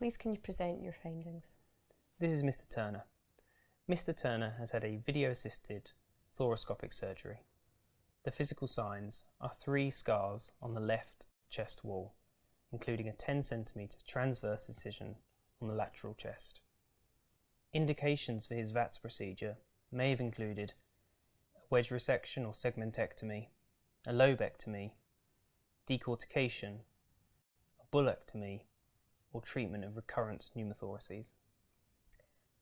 Please can you present your findings? This is Mr. Turner. Mr. Turner has had a video-assisted thoracoscopic surgery. The physical signs are 3 scars on the left chest wall, including a 10 cm transverse incision on the lateral chest. Indications for his VATS procedure may have included a wedge resection or segmentectomy, a lobectomy, decortication, a bullectomy, or treatment of recurrent pneumothoraces.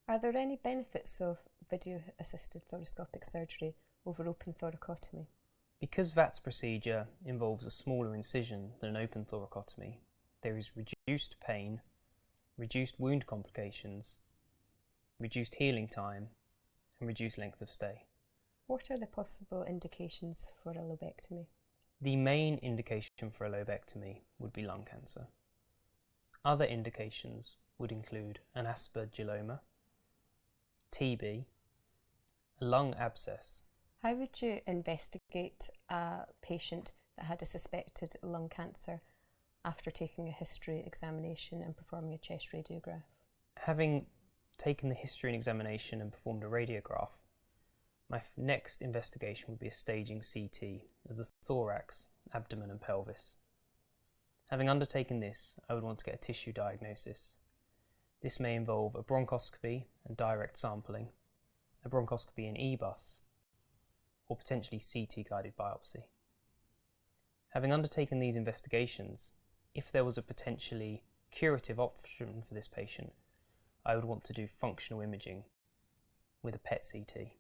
Are there any benefits of video-assisted thoracoscopic surgery over open thoracotomy? Because VATS procedure involves a smaller incision than an open thoracotomy, there is reduced pain, reduced wound complications, reduced healing time, and reduced length of stay. What are the possible indications for a lobectomy? The main indication for a lobectomy would be lung cancer. Other indications would include an aspergilloma, TB, a lung abscess. How would you investigate a patient that had a suspected lung cancer after taking a history examination and performing a chest radiograph? Having taken the history and examination and performed a radiograph, my next investigation would be a staging CT of the thorax, abdomen and pelvis. Having undertaken this, I would want to get a tissue diagnosis. This may involve a bronchoscopy and direct sampling, a bronchoscopy in EBUS, or potentially CT-guided biopsy. Having undertaken these investigations, if there was a potentially curative option for this patient, I would want to do functional imaging with a PET-CT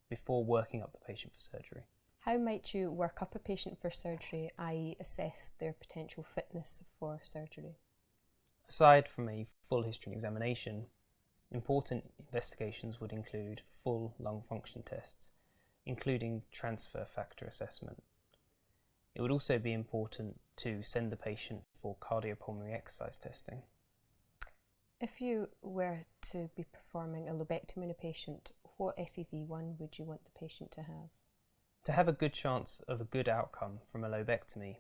before working up the patient for surgery. How might you work up a patient for surgery, i.e. assess their potential fitness for surgery? Aside from a full history and examination, important investigations would include full lung function tests, including transfer factor assessment. It would also be important to send the patient for cardiopulmonary exercise testing. If you were to be performing a lobectomy in a patient, what FEV1 would you want the patient to have? To have a good chance of a good outcome from a lobectomy,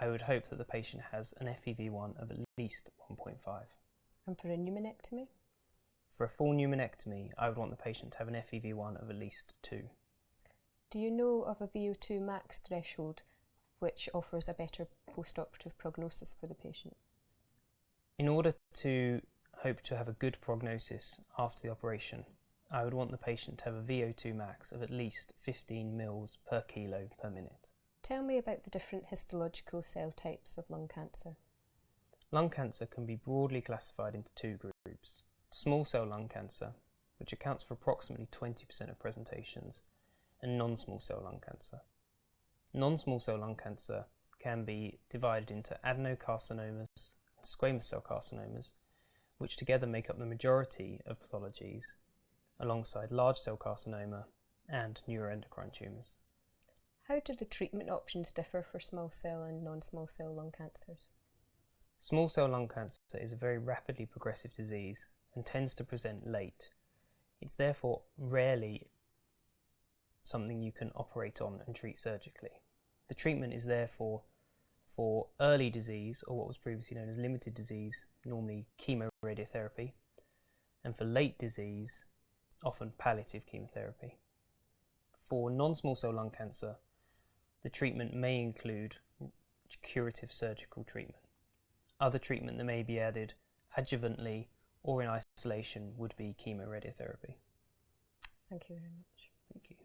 I would hope that the patient has an FEV1 of at least 1.5. And for a pneumonectomy? For a full pneumonectomy, I would want the patient to have an FEV1 of at least 2. Do you know of a VO2 max threshold which offers a better post-operative prognosis for the patient? In order to hope to have a good prognosis after the operation, I would want the patient to have a VO2 max of at least 15 mils per kilo per minute. Tell me about the different histological cell types of lung cancer. Lung cancer can be broadly classified into 2 groups. Small cell lung cancer, which accounts for approximately 20% of presentations, and non-small cell lung cancer. Non-small cell lung cancer can be divided into adenocarcinomas and squamous cell carcinomas, which together make up the majority of pathologies, alongside large cell carcinoma and neuroendocrine tumours. How do the treatment options differ for small cell and non-small cell lung cancers? Small cell lung cancer is a very rapidly progressive disease and tends to present late. It's therefore rarely something you can operate on and treat surgically. The treatment is therefore for early disease, or what was previously known as limited disease, normally chemoradiotherapy, and for late disease, often palliative chemotherapy. For non-small cell lung cancer, the treatment may include curative surgical treatment. Other treatment that may be added adjuvantly or in isolation would be chemoradiotherapy. Thank you very much. Thank you.